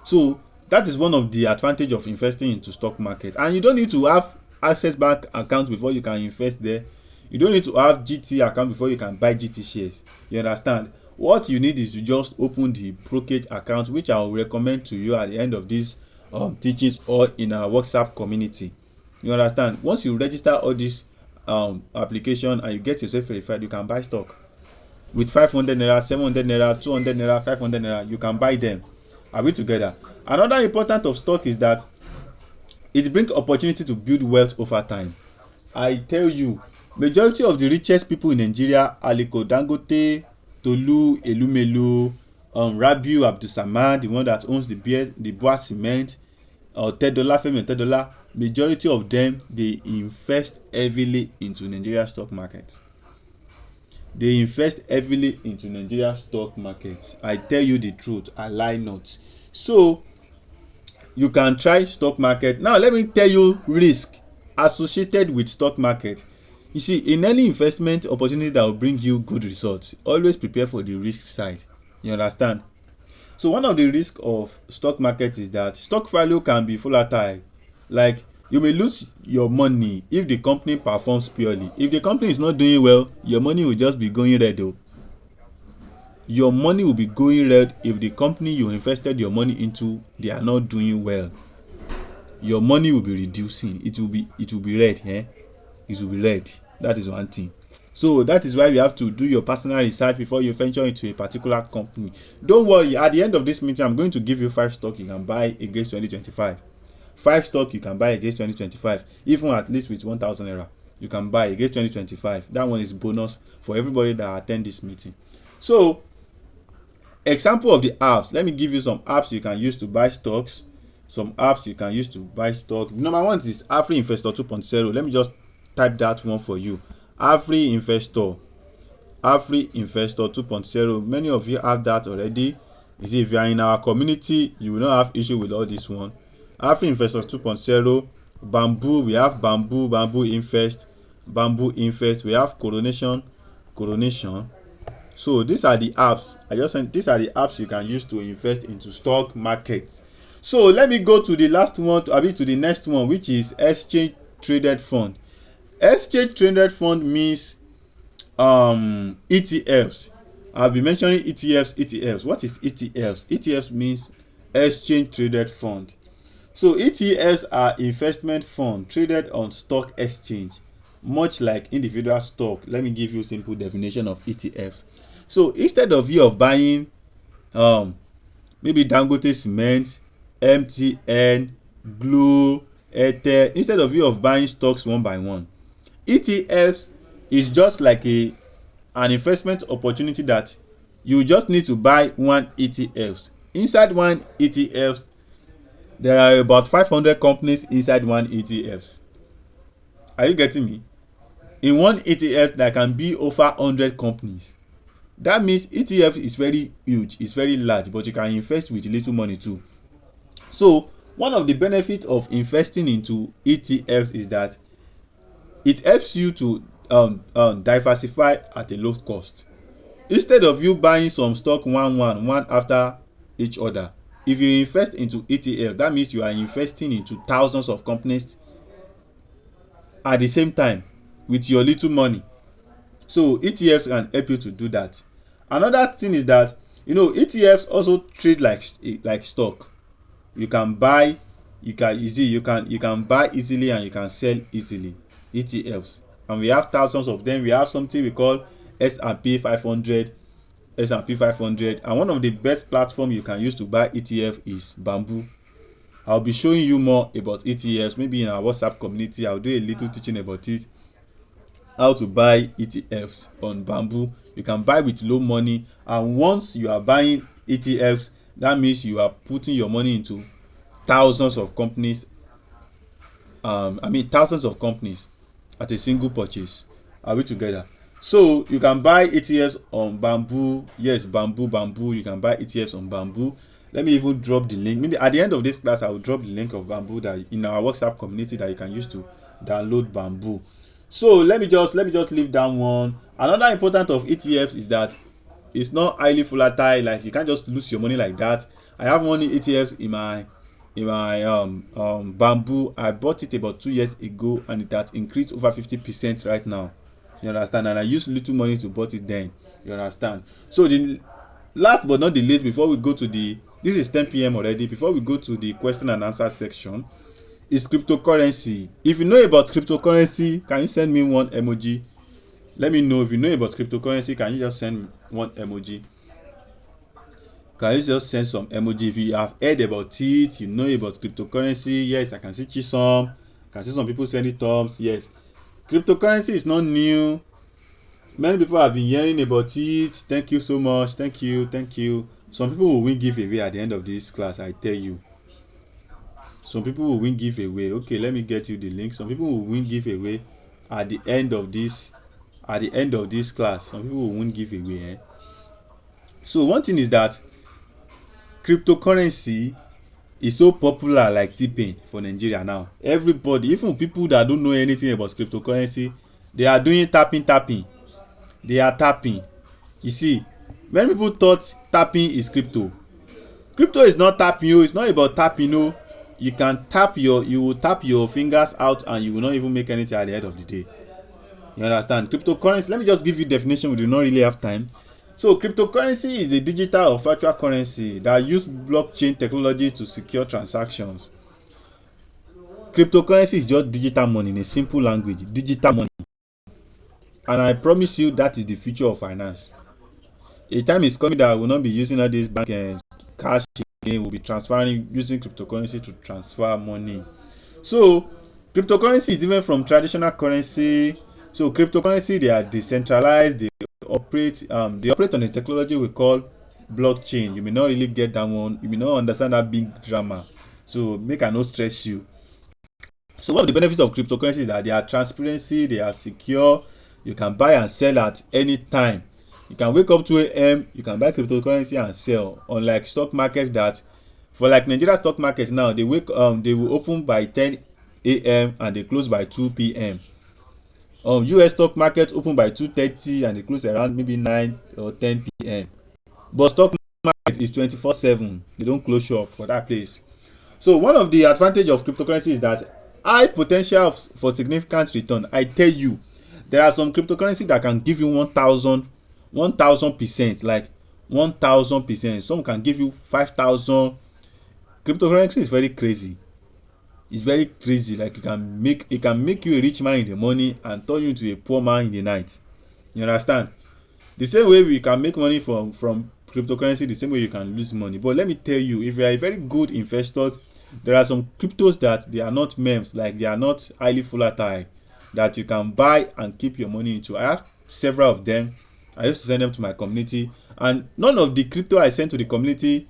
So that is one of the advantage of investing into stock market. And you don't need to have Access Bank account before you can invest there. You don't need to have GT account before you can buy GT shares. You understand? What you need is to just open the brokerage account, which I will recommend to you at the end of this teachings or in our WhatsApp community. You understand? Once you register all this application and you get yourself verified, you can buy stock with 500 naira, 700 naira, 200 naira, 500 naira. You can buy them. Are we together? Another important of stock is that it brings opportunity to build wealth over time. I tell you, majority of the richest people in Nigeria, Aliko Dangote, Tolu Elumelu, Rabiu Abdulsamad, the one that owns the Bua Cement, Femi Tedola, majority of them, they invest heavily into Nigeria stock market. I tell you the truth, I lie not. So you can try stock market. Now let me tell you risk associated with stock market. You see, in any investment opportunity that will bring you good results, always prepare for the risk side. You understand? So one of the risks of stock market is that stock value can be volatile. Like You may lose your money if the company performs poorly. If the company is not doing well, your money will just be going red o. Your money will be going red if the company you invested your money into, they are not doing well. Your money will be reducing. It will be red. It will be red. That is one thing. So that is why you have to do your personal research before you venture into a particular company. Don't worry, at the end of this meeting, I'm going to give you 5 stocks you can buy against 2025. 5 stocks you can buy against 2025, even at least with 1,000 naira. You can buy against 2025. That one is bonus for everybody that attend this meeting. So, example of the apps. Let me give you some apps you can use to buy stocks. Some apps you can use to buy stock. Number one is AfriInvestor 2.0. Let me just type that one for you. AfriInvestor 2.0. Many of you have that already. You see, if you are in our community, you will not have issue with all this one. AfriInvestor 2.0. Bamboo, we have Bamboo Invest. We have Coronation. So these are the apps. These are the apps you can use to invest into stock markets. So let me go to the last one, to the next one, which is exchange traded fund. Exchange traded fund means ETFs. I've been mentioning ETFs. What is ETFs? ETFs means exchange traded fund. So ETFs are investment fund traded on stock exchange, much like individual stock. Let me give you a simple definition of ETFs. So instead of you buying maybe Dangote Cement, MTN, Glo, Airtel, instead of you buying stocks one by one, ETFs is just like an investment opportunity that you just need to buy one ETFs. Inside one ETFs, there are about 500 companies inside one ETFs. Are you getting me? In one ETF, there can be over 100 companies. That means ETF is very huge, it's very large, but you can invest with little money too. So one of the benefits of investing into ETFs is that it helps you to diversify at a low cost. Instead of you buying some stock one after each other, if you invest into ETFs, that means you are investing into thousands of companies at the same time with your little money. So ETFs can help you to do that. Another thing is that ETFs also trade like stock. You can buy, you can buy easily and you can sell easily. ETFs, and we have thousands of them. We have something we call S&P 500, and one of the best platforms you can use to buy ETF is Bamboo. I'll be showing you more about ETFs. Maybe in our WhatsApp community, I'll do a little teaching about it, how to buy ETFs on Bamboo. You can buy with low money, and once you are buying ETFs, that means you are putting your money into thousands of companies. Thousands of companies at a single purchase. Are we together? So you can buy ETFs on Bamboo. Yes, Bamboo. You can buy ETFs on Bamboo. Let me even drop the link. Maybe at the end of this class, I will drop the link of Bamboo that in our WhatsApp community that you can use to download Bamboo. So let me just leave that one. Another important of ETFs is that it's not highly volatile. Like, you can't just lose your money like that. I have money ETFs in my Bamboo. I bought it about 2 years ago, and it has increased over 50% right now. You understand? And I used little money to bought it then. You understand? So the last but not the least, before we go to this is 10 p.m. already. Before we go to the question and answer section, is cryptocurrency. If you know about cryptocurrency, can you send me one emoji? Let me know if you know about cryptocurrency. Can you just send one emoji? Can you just send some emoji if you have heard about it, you know about cryptocurrency? Yes, I can see Chisom. I can see some people sending thumbs. Yes, cryptocurrency is not new. Many people have been hearing about it. Thank you so much. Thank you. Some people will win giveaway at the end of this class, I tell you. Some people will win giveaway. Okay, let me get you the link. Some people will win giveaway at the end of this class. Some people will win giveaway. So one thing is that cryptocurrency is so popular, like T-Pain for Nigeria now. Everybody, even people that don't know anything about cryptocurrency, they are doing tapping. They are tapping. You see, many people thought tapping is crypto. Crypto is not tapping. It's not about tapping. you will tap your fingers out and you will not even make anything at the end of the day. You understand? Cryptocurrency, let me just give you definition, we do not really have time. So cryptocurrency is a digital or virtual currency that use blockchain technology to secure transactions. Cryptocurrency is just digital money, in a simple language, digital money. And I promise you that is the future of finance. A time is coming that we will not be using all these bank and cash again. We'll be transferring, using cryptocurrency to transfer money. So cryptocurrency is different from traditional currency. So cryptocurrency, they are decentralized, they operate on a technology we call blockchain. You may not really get that one, you may not understand that big drama, so make I no stress you. So one of the benefits of cryptocurrency is that they are transparency, they are secure, you can buy and sell at any time. You can wake up 2 a.m, you can buy cryptocurrency and sell, unlike stock markets that, for like Nigeria stock markets now, they will open by 10 a.m and they close by 2 p.m. US stock market open by 2:30 and they close around maybe 9 or 10 p.m. But stock market is 24/7, they don't close shop for that place. So one of the advantage of cryptocurrency is that high potential for significant return. I tell you, there are some cryptocurrency that can give you 1000%, like 1000%. Some can give you 5000. Cryptocurrency is very crazy. It's very crazy. Like it can make you a rich man in the morning and turn you into a poor man in the night. You understand? The same way we can make money from cryptocurrency, the same way you can lose money. But let me tell you, if you are a very good investor, there are some cryptos that they are not memes, like they are not highly volatile, that you can buy and keep your money into. I have several of them. I used to send them to my community, and none of the crypto I sent to the community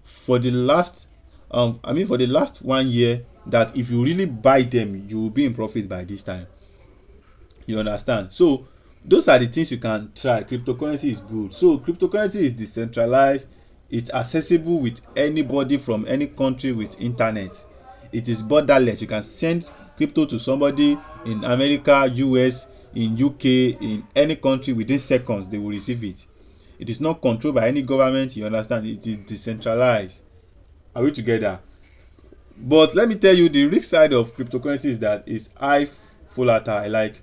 for the last for the last 1 year, that if you really buy them, you will be in profit by this time. You understand? So those are the things you can try. Cryptocurrency is good. So cryptocurrency is decentralized, it's accessible with anybody from any country with internet. It is borderless. You can send crypto to somebody in America, US, in UK, in any country, within seconds they will receive it. It is not controlled by any government. You understand? It is decentralized. Are we together? But let me tell you, the risk side of cryptocurrency is that it's high volatile. Like,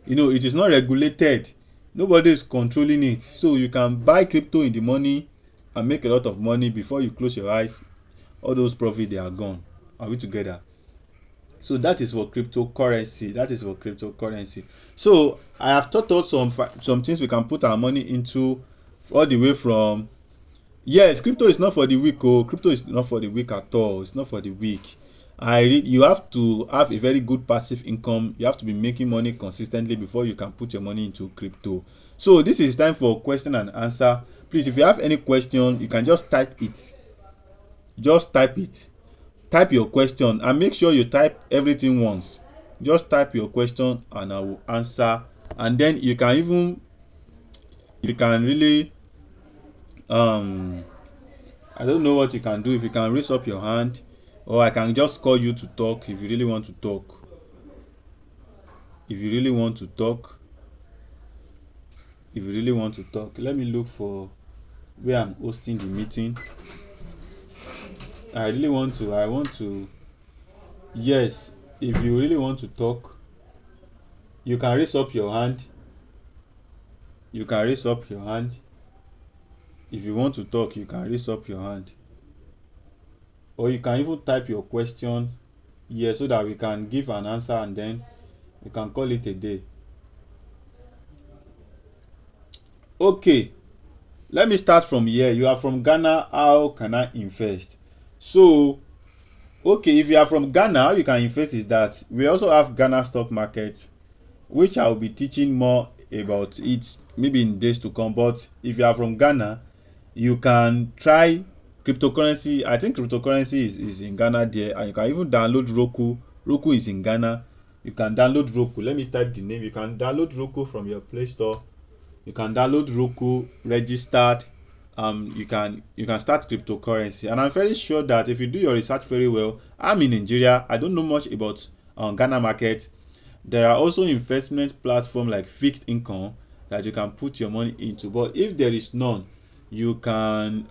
it is not regulated. Nobody is controlling it. So you can buy crypto in the morning and make a lot of money. Before you close your eyes, all those profit, they are gone. Are we together? So that is for cryptocurrency. So I have taught us some things we can put our money into, all the way from, yes, crypto is not for the weak. Crypto is not for the weak at all. It's not for the weak. You have to have a very good passive income. You have to be making money consistently before you can put your money into crypto. So this is time for question and answer. Please, if you have any question, you can just type it. Type your question and make sure you type everything once. Just type your question and I will answer. And then you can really I don't know what you can do. If you can raise up your hand, or I can just call you to talk if you really want to talk. Let me look for where I'm hosting the meeting. I want to Yes, if you really want to talk, you can raise up your hand. If you want to talk, you can raise up your hand, or you can even type your question here so that we can give an answer, and then we can call it a day. Okay, let me start from here. You are from Ghana. How can I invest? So okay, if you are from Ghana, how you can invest is that we also have Ghana stock market, which I will be teaching more about it maybe in days to come. But if you are from Ghana, you can try cryptocurrency. I think cryptocurrency is in Ghana there, and you can even download Roku. Roku is in Ghana. You can download Roku. Let me type the name. You can download Roku from your Play Store. You can download Roku, registered. You can start cryptocurrency, and I'm very sure that if you do your research very well, I'm in Nigeria, I don't know much about Ghana market. There are also investment platform like fixed income that you can put your money into, but if there is none, you can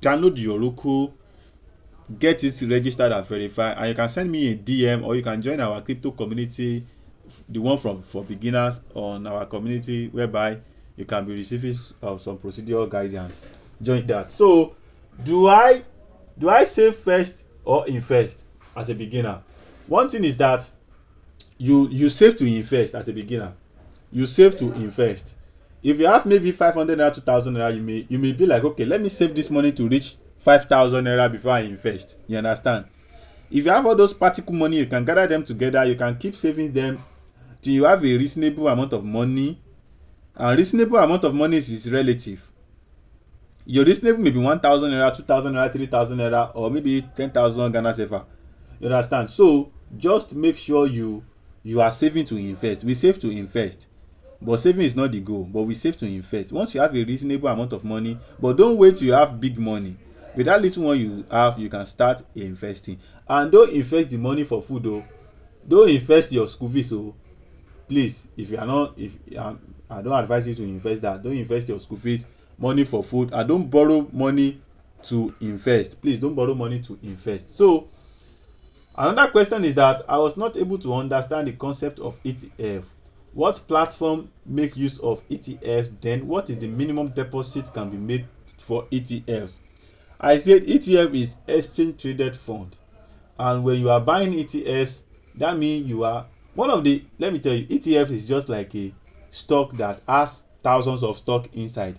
download your Roku, get it registered and verified, and you can send me a DM, or you can join our crypto community, the one for beginners on our community, whereby you can be receiving some procedural guidance. Join that. So do I save first or invest as a beginner? One thing is that you save to invest as a beginner. You save to invest. If you have maybe 500 naira, 2,000 naira, you may be like, okay, let me save this money to reach 5,000 naira before I invest. You understand? If you have all those particle money, you can gather them together. You can keep saving them till you have a reasonable amount of money. And reasonable amount of money is relative. Your reasonable may be 1,000 naira, 2,000 naira, 3,000 naira, or maybe 10,000 Ghana Sefa. You understand? So just make sure you are saving to invest. We save to invest, but saving is not the goal. But we save to invest. Once you have a reasonable amount of money, but don't wait till you have big money. With that little one you have, you can start investing. And don't invest the money for food though. Don't invest your school fees. So please, if you are not, I don't advise you to invest that. Don't invest your school fees, money for food, and don't borrow money to invest. Please don't borrow money to invest. So another question is that I was not able to understand the concept of ETF. What platform make use of ETFs? Then what is the minimum deposit can be made for ETFs? I said ETF is exchange traded fund, and when you are buying ETFs, that means you are one of the, let me tell you, ETF is just like a stock that has thousands of stock inside.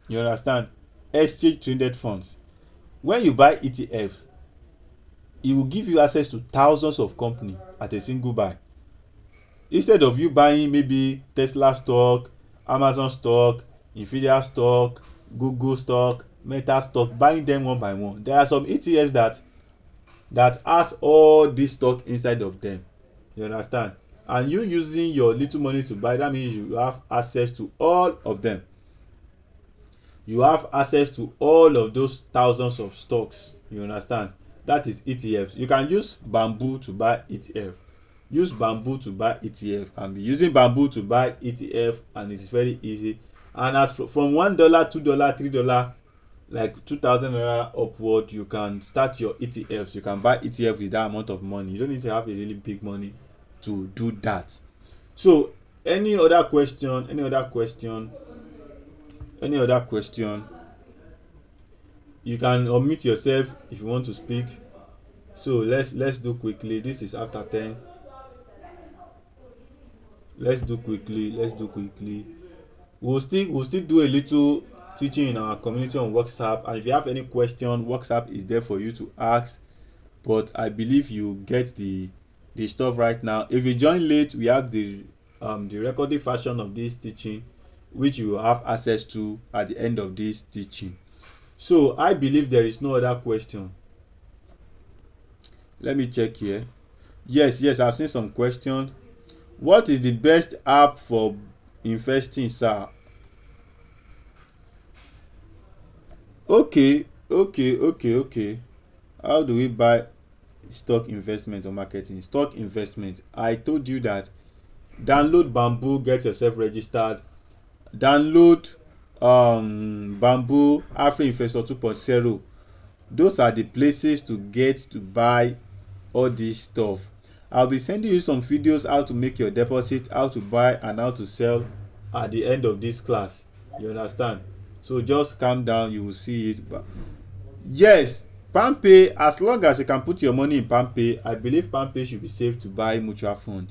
You understand? Exchange traded funds. When you buy ETFs, it will give you access to thousands of companies at a single buy. Instead of you buying maybe Tesla stock, Amazon stock, Nvidia stock, Google stock, Meta stock, buying them one by one, there are some ETFs that has all this stock inside of them. You understand? And you using your little money to buy, that means you have access to all of them. You have access to all of those thousands of stocks. You understand? That is ETFs. You can use Bamboo to buy ETF. Use Bamboo to buy ETF, and be using Bamboo to buy ETF, and it's very easy. And as from $1, $2, $3, like 2,000 naira upward, you can start your ETFs. You can buy ETF with that amount of money. You don't need to have a really big money to do that. So any other question? You can unmute yourself if you want to speak. So let's do quickly. This is after 10. Let's do quickly. We'll still do a little teaching in our community on WhatsApp, and if you have any question, WhatsApp is there for you to ask. But I believe you get the stuff right now. If you join late, we have the recorded version of this teaching, which you have access to at the end of this teaching. So I believe there is no other question. Let me check here. Yes, I've seen some question. What is the best app for investing, sir? Okay. How do we buy stock investment or marketing? Stock investment, I told you that download Bamboo, get yourself registered. Download Bamboo, Afro Investor 2.0. Those are the places to get to buy all this stuff. I'll be sending you some videos how to make your deposit, how to buy and how to sell at the end of this class. You understand? So just calm down, you will see it. But yes, PalmPay, as long as you can put your money in PalmPay, I believe PalmPay should be safe to buy mutual fund.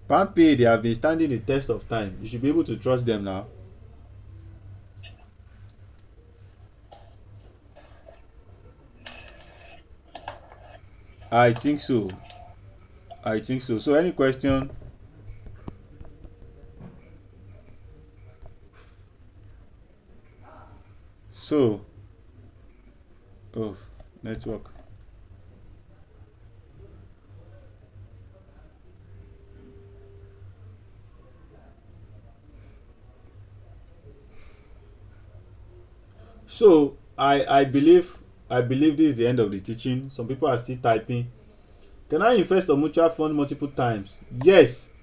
PalmPay, they have been standing the test of time. You should be able to trust them now. I think so. So any question? So, network. So I believe this is the end of the teaching. Some people are still typing. Can I invest on mutual fund multiple times? Yes.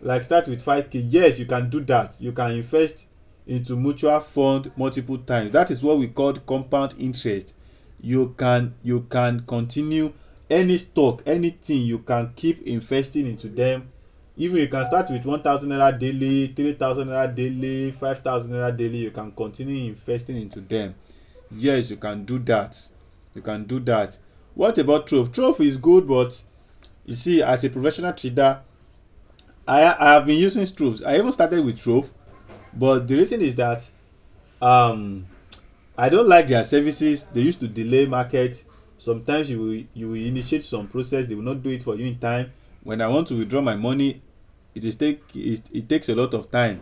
Like start with 5k. Yes, you can do that. You can invest into mutual fund multiple times. That is what we call compound interest. you can continue any stock, anything, you can keep investing into them. Even you can start with 1,000 naira daily, 3,000 naira daily, 5,000 naira daily. You can continue investing into them. Yes, you can do that. You can do that. What about Trove? Trove is good, but you see, as a professional trader, I have been using Trove. I even started with Trove, but the reason is that I don't like their services. They used to delay market. Sometimes you will initiate some process, they will not do it for you in time. When I want to withdraw my money, it takes a lot of time.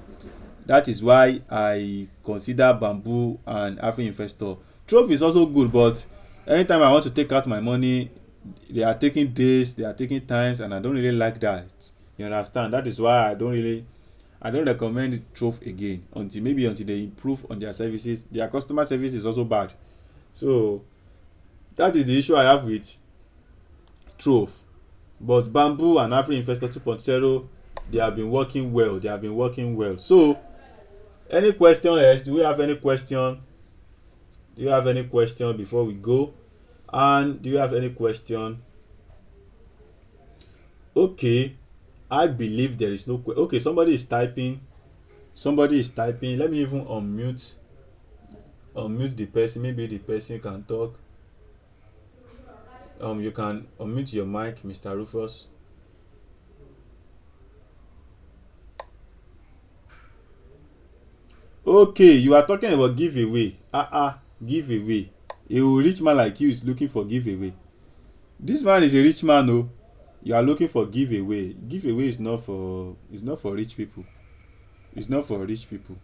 That is why I consider Bamboo and Afri-Investor. Trove is also good, but anytime I want to take out my money, they are taking days, they are taking times, and I don't really like that. You understand? That is why I don't recommend Trove again until they improve on their services. Their customer service is also bad. So that is the issue I have with Trove. But Bamboo and Afri-Investor 2.0, they have been working well. They have been working well. So any question else? Do we have any question? Do you have any question before we go? And do you have any question? Okay, I believe there is no question. Okay, somebody is typing. Let me even unmute the person. Maybe the person can talk. You can unmute your mic, Mr. Rufus. Okay, you are talking about giveaway. Giveaway. A rich man like you is looking for giveaway. This man is a rich man, oh. You are looking for giveaway. Giveaway is not for rich people. It's not for rich people.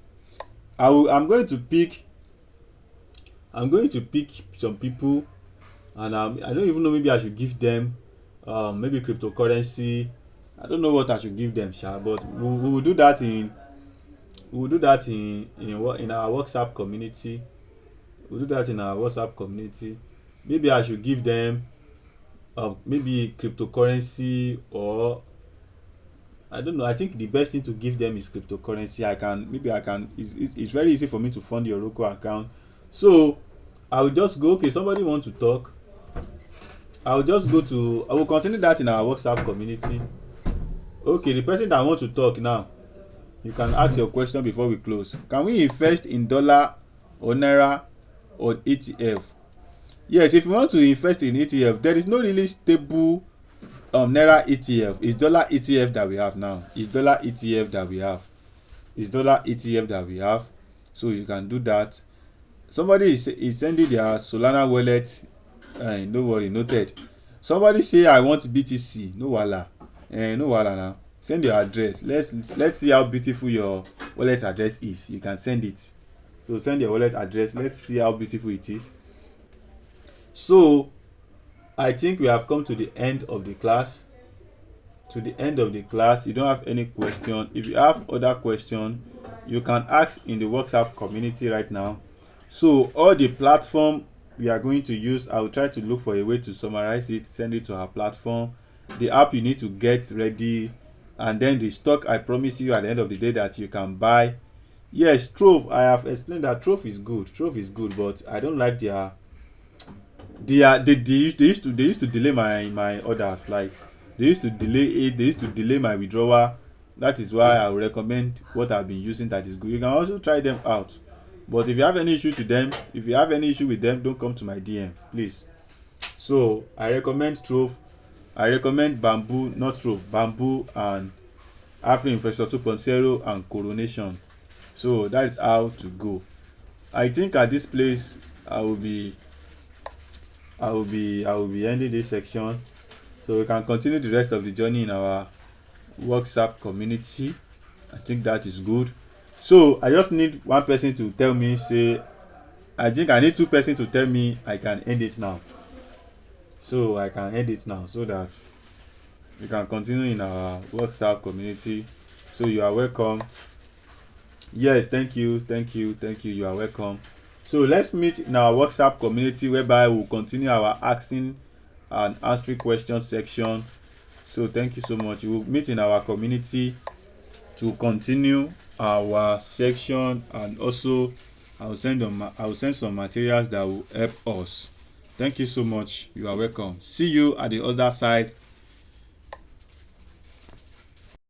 I'm going to pick some people, and I don't even know, maybe I should give them maybe cryptocurrency. I don't know what I should give them, but we will do that in our WhatsApp community. We'll do that in our WhatsApp community. Maybe I should give them maybe cryptocurrency, or I don't know. I think the best thing to give them is cryptocurrency. It's very easy for me to fund your local account. So I will just go. Okay, somebody want to talk. I will continue that in our WhatsApp community. Okay, the person that want to talk now, you can ask your question before we close. Can we invest in dollar or naira or ETF? Yes, if you want to invest in ETF, there is no really stable naira ETF. It's dollar ETF that we have now. It's dollar ETF that we have. So you can do that. Somebody is sending their Solana wallet. No worry, noted. Somebody say I want BTC. No wahala. No wahala now. Send your address. Let's see how beautiful your wallet address is. You can send it. So send your wallet address. Let's see how beautiful it is. So I think we have come to the end of the class. You don't have any question. If you have other question, you can ask in the WhatsApp community right now. So all the platform we are going to use, I will try to look for a way to summarize it, send it to our platform, the app you need to get ready, and then the stock I promise you at the end of the day that you can buy. Yes, Trove, I have explained that Trove is good, but I don't like they used to delay my orders. Like, they used to delay it, they used to delay my withdrawal. That is why I will recommend what I've been using that is good. You can also try them out, but if you have any issue with them, don't come to my DM, please. So I recommend Trove. I recommend Bamboo, not Trove, Bamboo and Afri-Investor 2.0 and Coronation. So that is how to go. I think at this place I will be ending this section, so we can continue the rest of the journey in our WhatsApp community. I think that is good. So I just need one person to tell me, I think I need two persons to tell me I can end it now. So I can end it now so that we can continue in our WhatsApp community. So you are welcome. Yes, thank you, you are welcome. So let's meet in our WhatsApp community, whereby we'll continue our asking and answering questions section. So thank you so much. We'll meet in our community to continue our section, and also I'll send some materials that will help us. Thank you so much. You are welcome. See you at the other side